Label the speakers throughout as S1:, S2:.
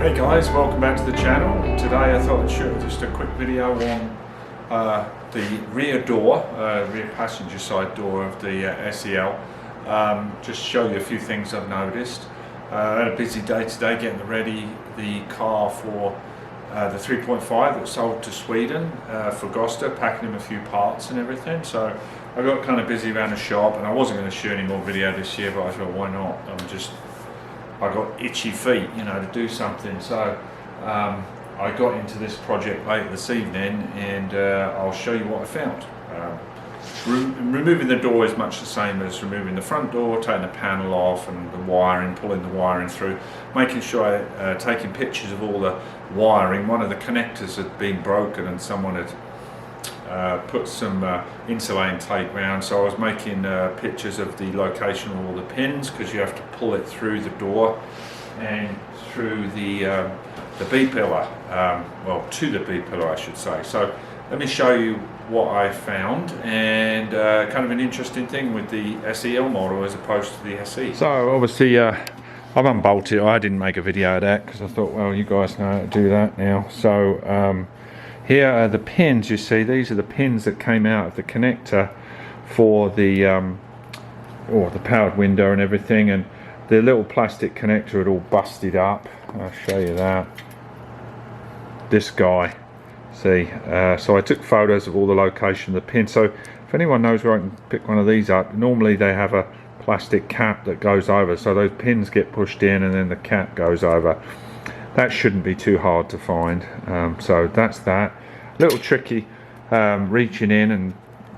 S1: Hey guys, welcome back to the channel. Today I thought I'd show just a quick video on the rear door, rear passenger side door of the SEL. Just show you a few things I've noticed. I had a busy day today getting ready the car for the 3.5 that sold to Sweden for Gosta, packing him a few parts and everything. So I got kind of busy around the shop, and I wasn't going to shoot any more video this year, but I thought, why not? I got itchy feet, you know, to do something. So I got into this project late this evening, and I'll show you what I found. Removing the door is much the same as removing the front door, taking the panel off and the wiring, pulling the wiring through, making sure taking pictures of all the wiring. One of the connectors had been broken and someone had put some insulating tape around, so I was making pictures of the location of all the pins, because you have to pull it through the door and through the B-pillar, well, to the B-pillar I should say. So let me show you what I found, and kind of an interesting thing with the SEL model as opposed to the SE. So obviously I've unbolted. I didn't make a video of that because I thought, well, you guys know how to do that now. So here are the pins. You see, these are the pins that came out of the connector for the the powered window and everything, and the little plastic connector had all busted up. I'll show you that. This guy, see, so I took photos of all the location of the pins. So if anyone knows where I can pick one of these up, normally they have a plastic cap that goes over, so those pins get pushed in and then the cap goes over. That shouldn't be too hard to find. So that's that. A little tricky, reaching in and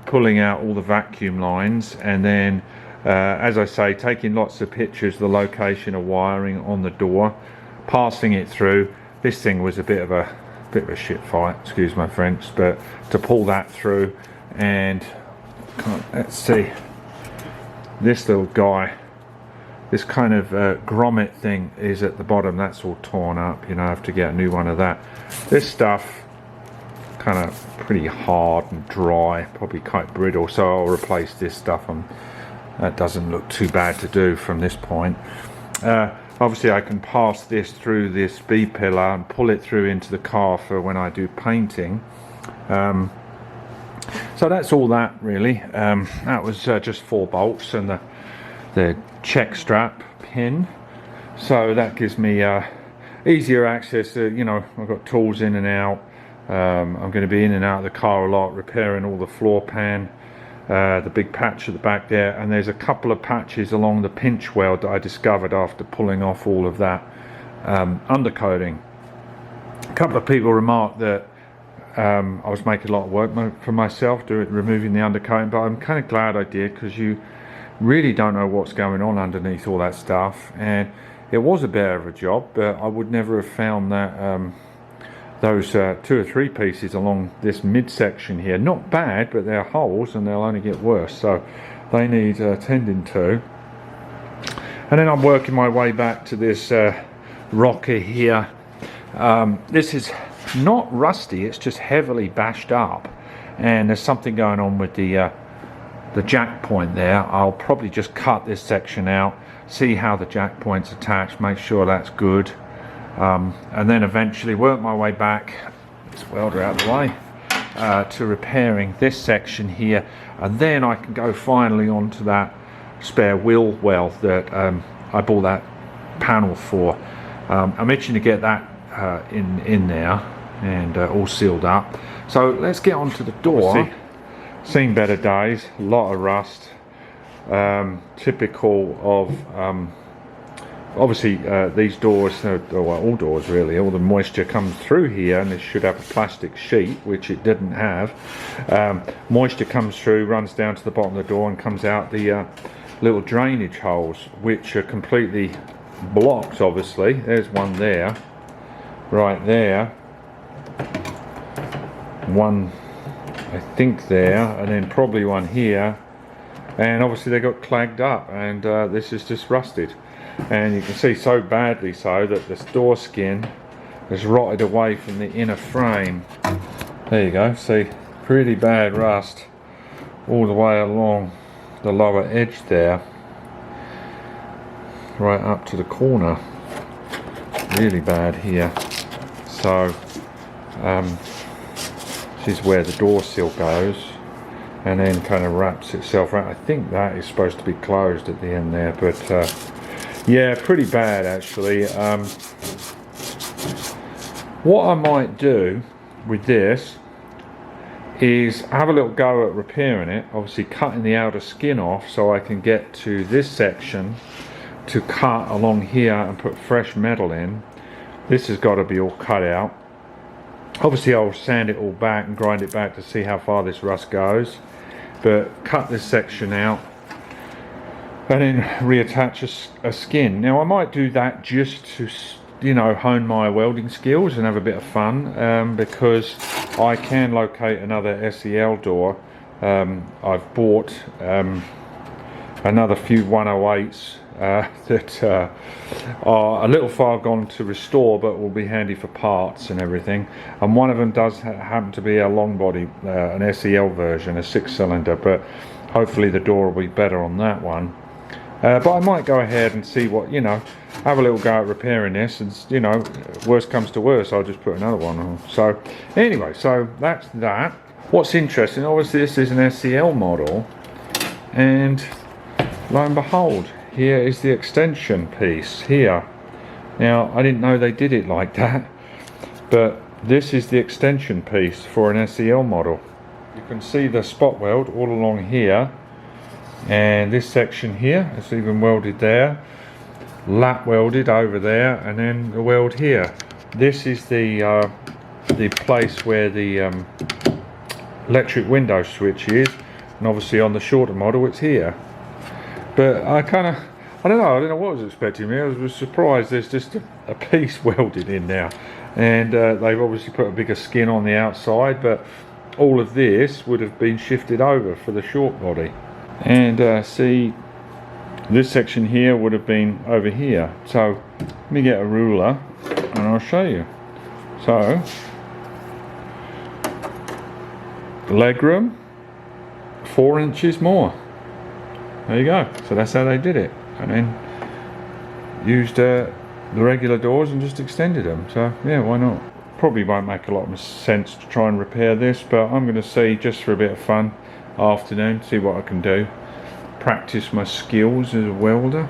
S1: pulling out all the vacuum lines, and then as I say, taking lots of pictures of the location of wiring on the door, passing it through. This thing was a bit of a shit fight, excuse my French, but to pull that through, and let's see, this little guy, this kind of grommet thing is at the bottom. That's all torn up, you know, I have to get a new one of that. This stuff kind of pretty hard and dry, probably quite brittle, so I'll replace this stuff. That doesn't look too bad to do from this point. Obviously I can pass this through this B-pillar and pull it through into the car for when I do painting. So that's all that really. That was just 4 bolts and the check strap pin, so that gives me easier access. You know, I've got tools in and out. I'm going to be in and out of the car a lot, repairing all the floor pan, the big patch at the back there, and there's a couple of patches along the pinch weld that I discovered after pulling off all of that undercoating. A couple of people remarked that I was making a lot of work for myself removing the undercoating, but I'm kind of glad I did, because you really don't know what's going on underneath all that stuff, and it was a bit of a job, but I would never have found that those 2 or 3 pieces along this midsection here, not bad, but they're holes and they'll only get worse, so they need tending to. And then I'm working my way back to this rocker here. This is not rusty, it's just heavily bashed up, and there's something going on with the jack point there. I'll probably just cut this section out, see how the jack point's attached, make sure that's good, and then eventually work my way back, this welder out of the way, to repairing this section here, and then I can go finally onto that spare wheel well that I bought that panel for. I'm itching to get that in there and all sealed up. So let's get onto the door. Seen better days, a lot of rust, typical of obviously these doors, well, all doors really, all the moisture comes through here, and this should have a plastic sheet, which it didn't have. Moisture comes through, runs down to the bottom of the door and comes out the little drainage holes, which are completely blocked. Obviously there's one there, right there, one I think there, and then probably one here, and obviously they got clagged up, and this is just rusted, and you can see so badly so that this door skin has rotted away from the inner frame. There you go, see, pretty bad rust all the way along the lower edge there, right up to the corner. really bad here. So this is where the door seal goes and then kind of wraps itself around. I think that is supposed to be closed at the end there, but yeah, pretty bad actually. What I might do with this is have a little go at repairing it, obviously cutting the outer skin off so I can get to this section to cut along here and put fresh metal in. This has got to be all cut out. Obviously I'll sand it all back and grind it back to see how far this rust goes, but cut this section out and then reattach a skin. Now I might do that just to, you know, hone my welding skills and have a bit of fun, because I can locate another SEL door. I've bought another few 108s that are a little far gone to restore, but will be handy for parts and everything. And one of them does happen to be a long body, an SEL version, a 6-cylinder, but hopefully the door will be better on that one. But I might go ahead and see what, you know, have a little go at repairing this, and, you know, worst comes to worst, I'll just put another one on. So anyway, so that's that. What's interesting, obviously this is an SEL model, and lo and behold, here is the extension piece here. Now I didn't know they did it like that, but this is the extension piece for an SEL model. You can see the spot weld all along here, and this section here is even welded there, lap welded over there, and then the weld here. This is the place where the electric window switch is, and obviously on the shorter model it's here. But I don't know what I was expecting. I was surprised there's just a piece welded in now, and they've obviously put a bigger skin on the outside, but all of this would have been shifted over for the short body. And see, this section here would have been over here. So let me get a ruler and I'll show you. So legroom 4 inches more. There you go. So that's how they did it, and then used the regular doors and just extended them. So yeah, why not? Probably won't make a lot of sense to try and repair this, but I'm going to see, just for a bit of fun, afternoon, see what I can do, practice my skills as a welder.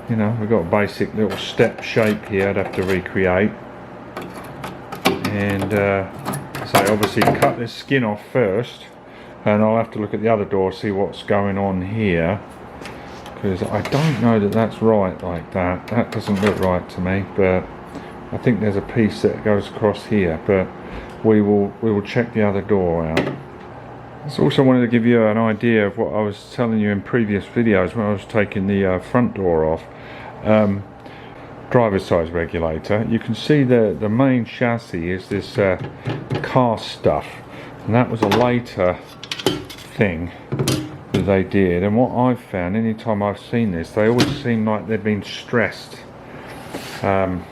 S1: You know, we've got a basic little step shape here I'd have to recreate, and so obviously cut this skin off first, and I'll have to look at the other door, see what's going on here, because I don't know that that's right like that. That doesn't look right to me, but I think there's a piece that goes across here, but we will check the other door out. I also wanted to give you an idea of what I was telling you in previous videos when I was taking the front door off. Driver's size regulator. You can see the main chassis is this cast stuff, and that was a later thing that they did. And what I've found, anytime I've seen this, they always seem like they've been stressed. And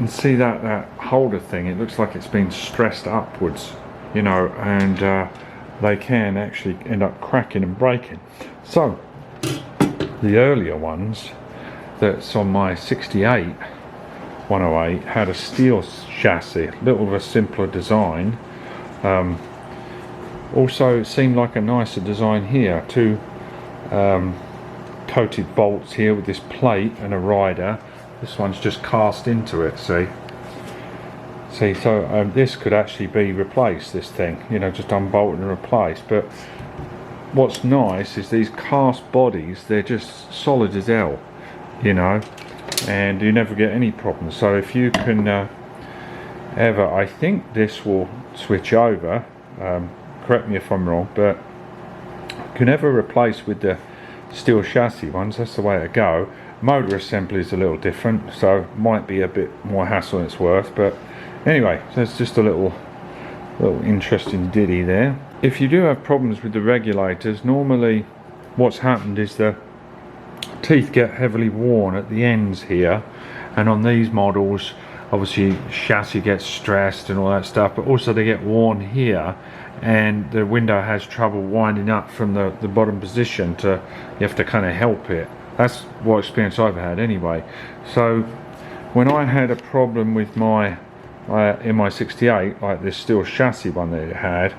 S1: see that holder thing, it looks like it's been stressed upwards, you know, and they can actually end up cracking and breaking. So the earlier ones that's on my 68 108 had a steel chassis, a little of a simpler design. Also it seemed like a nicer design here, 2 coated bolts here with this plate and a rider. This one's just cast into it, see, so this could actually be replaced, this thing, you know, just unbolted and replaced. But what's nice is these cast bodies, they're just solid as hell, you know, and you never get any problems. So if you can ever, I think this will switch over, correct me if I'm wrong, but you can never replace with the steel chassis ones. That's the way to go. Motor assembly is a little different, so might be a bit more hassle than it's worth. But anyway, that's just a little interesting ditty there. If you do have problems with the regulators, normally what's happened is the teeth get heavily worn at the ends here, and on these models obviously chassis gets stressed and all that stuff, but also they get worn here, and the window has trouble winding up from the bottom position. You have to kind of help it That's what experience I've had anyway. So when I had a problem with my MI68, like this steel chassis one that it had,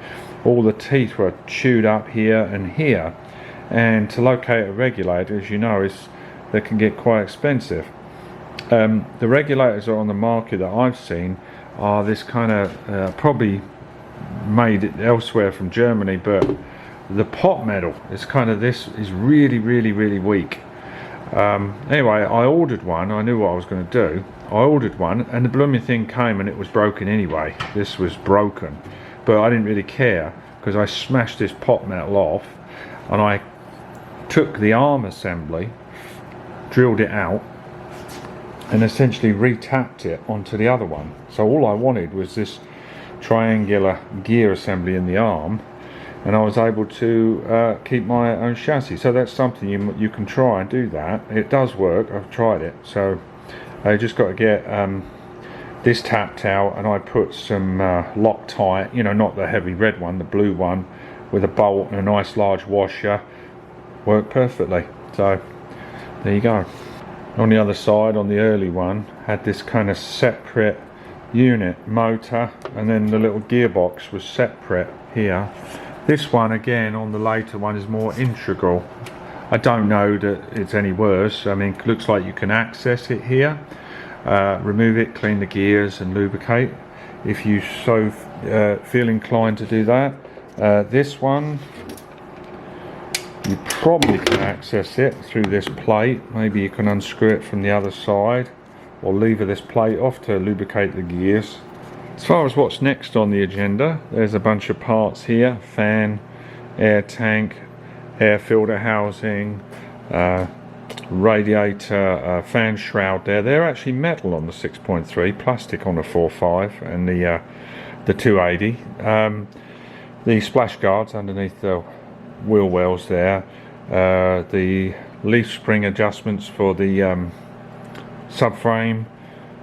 S1: all the teeth were chewed up here and here, and to locate a regulator, as you know, they can get quite expensive. The regulators that are on the market that I've seen are this kind of probably made elsewhere from Germany, but the pot metal is kind of, this is really weak. Anyway, I ordered one. I knew what I was going to do. I ordered one, and the blooming thing came and it was broken anyway. This was broken, but I didn't really care because I smashed this pot metal off, and I took the arm assembly, drilled it out, and essentially retapped it onto the other one. So all I wanted was this triangular gear assembly in the arm, and I was able to keep my own chassis. So that's something you can try and do that. It does work. I've tried it. So I just got to get this tapped out, and I put some Loctite, you know, not the heavy red one, the blue one, with a bolt and a nice large washer. Worked perfectly. So there you go. On the other side, on the early one, had this kind of separate unit motor, and then the little gearbox was separate here. This one again on the later one is more integral. I don't know that it's any worse. I mean, it looks like you can access it here, remove it, clean the gears and lubricate if you so feel inclined to do that. This one, you probably can access it through this plate. Maybe you can unscrew it from the other side or lever this plate off to lubricate the gears. As far as what's next on the agenda, there's a bunch of parts here: fan, air tank, air filter housing, radiator, fan shroud there. They're actually metal on the 6.3, plastic on the 4.5 and the 280. The splash guards underneath the wheel wells there, the leaf spring adjustments for the subframe,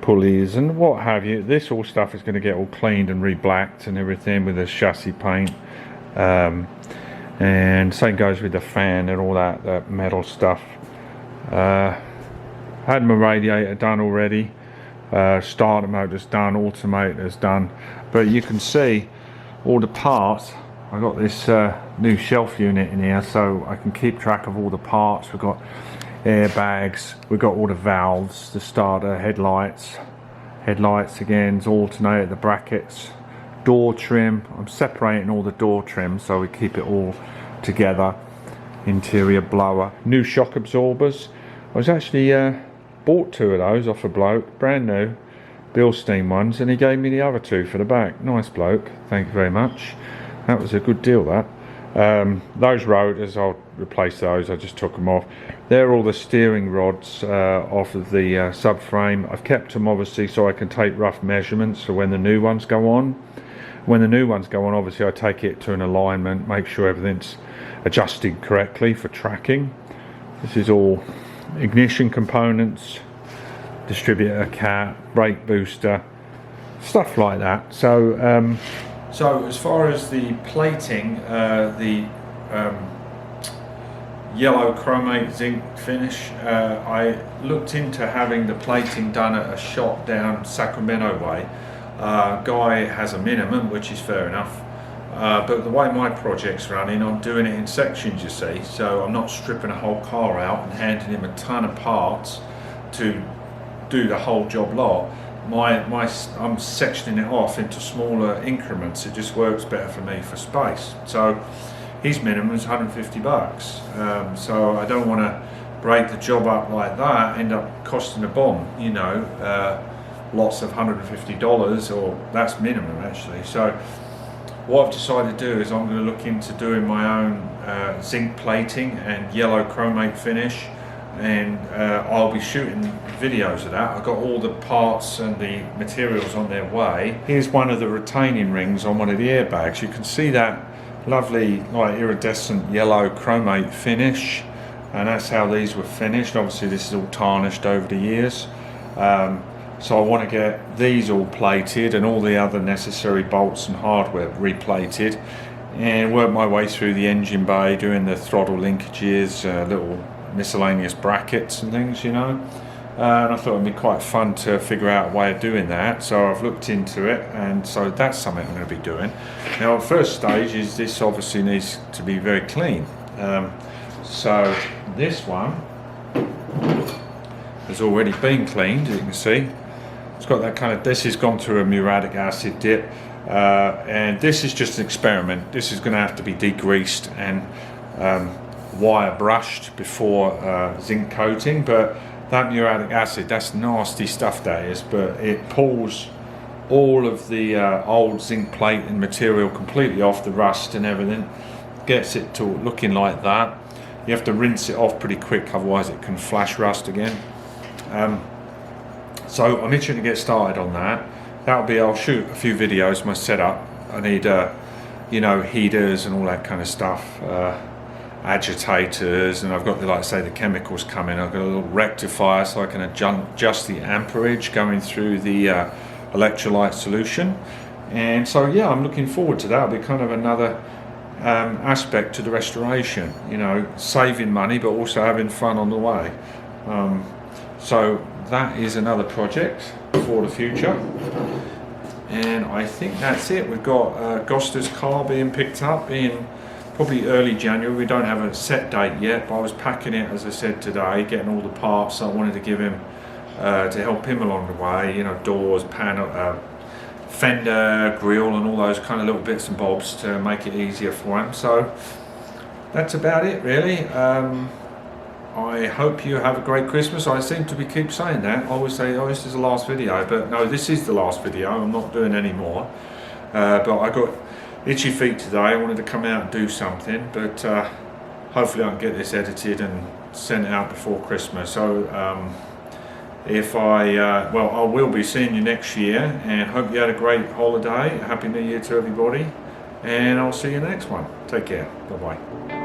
S1: pulleys and what have you. This all stuff is going to get all cleaned and re-blacked and everything with the chassis paint, and same goes with the fan and all that metal stuff. Had my radiator done already, starter motor's done, alternator's done, but you can see all the parts. I got this new shelf unit in here so I can keep track of all the parts. We've got airbags, we've got all the valves, the starter, headlights again, alternator, the brackets, door trim. I'm separating all the door trim so we keep it all together. Interior blower, new shock absorbers. I was actually bought 2 of those off a bloke, brand new Bilstein ones, and he gave me the other 2 for the back. Nice bloke, thank you very much. That was a good deal, that. Those rotors, I'll replace those. I just took them off. They're all the steering rods off of the subframe. I've kept them obviously so I can take rough measurements for when the new ones go on. When the new ones go on, obviously I take it to an alignment, make sure everything's adjusted correctly for tracking. This is all ignition components, distributor cap, brake booster, stuff like that. So as far as the plating, the yellow chromate zinc finish, I looked into having the plating done at a shop down Sacramento way. Guy has a minimum, which is fair enough, but the way my project's running, I'm doing it in sections, you see, so I'm not stripping a whole car out and handing him a ton of parts to do the whole job lot. I'm sectioning it off into smaller increments. It just works better for me for space. So his minimum is 150 bucks. So I don't want to break the job up like that, end up costing a bomb, you know, lots of $150, or that's minimum actually. So what I've decided to do is I'm going to look into doing my own zinc plating and yellow chromate finish, and I'll be shooting videos of that. I've got all the parts and the materials on their way. Here's one of the retaining rings on one of the airbags. You can see that lovely like iridescent yellow chromate finish, and that's how these were finished. Obviously this is all tarnished over the years, so I want to get these all plated and all the other necessary bolts and hardware replated, and work my way through the engine bay, doing the throttle linkages, little miscellaneous brackets and things, you know. And I thought it'd be quite fun to figure out a way of doing that, so I've looked into it, and so that's something I'm going to be doing. Now, first stage is this obviously needs to be very clean. So this one has already been cleaned, you can see. It's got that kind of, this has gone through a muriatic acid dip, and this is just an experiment. This is going to have to be degreased and wire brushed before zinc coating, but that muriatic acid, that's nasty stuff that is, but it pulls all of the old zinc plate and material completely off, the rust and everything, gets it to looking like that. You have to rinse it off pretty quick, otherwise it can flash rust again. So I'm itching to get started on that. That'll be, I'll shoot a few videos, my setup. I need you know, heaters and all that kind of stuff, agitators, and I've got the, like I say, the chemicals coming. I've got a little rectifier so I can adjust the amperage going through the electrolyte solution. And so yeah, I'm looking forward to that. It'll be kind of another aspect to the restoration, you know, saving money but also having fun on the way. So that is another project for the future. And I think that's it. We've got Goster's car being picked up in probably early January. We don't have a set date yet, but I was packing it, as I said, today, getting all the parts I wanted to give him to help him along the way, you know, doors, panel, fender, grille, and all those kind of little bits and bobs to make it easier for him. So that's about it, really. I hope you have a great Christmas. I seem to keep saying that. I always say, oh, this is the last video, but no, this is the last video. I'm not doing any more. But I got itchy feet today. I wanted to come out and do something, but hopefully I can get this edited and sent out before Christmas. So if well, I will be seeing you next year, and hope you had a great holiday. Happy New Year to everybody, and I'll see you next one. Take care. Bye bye.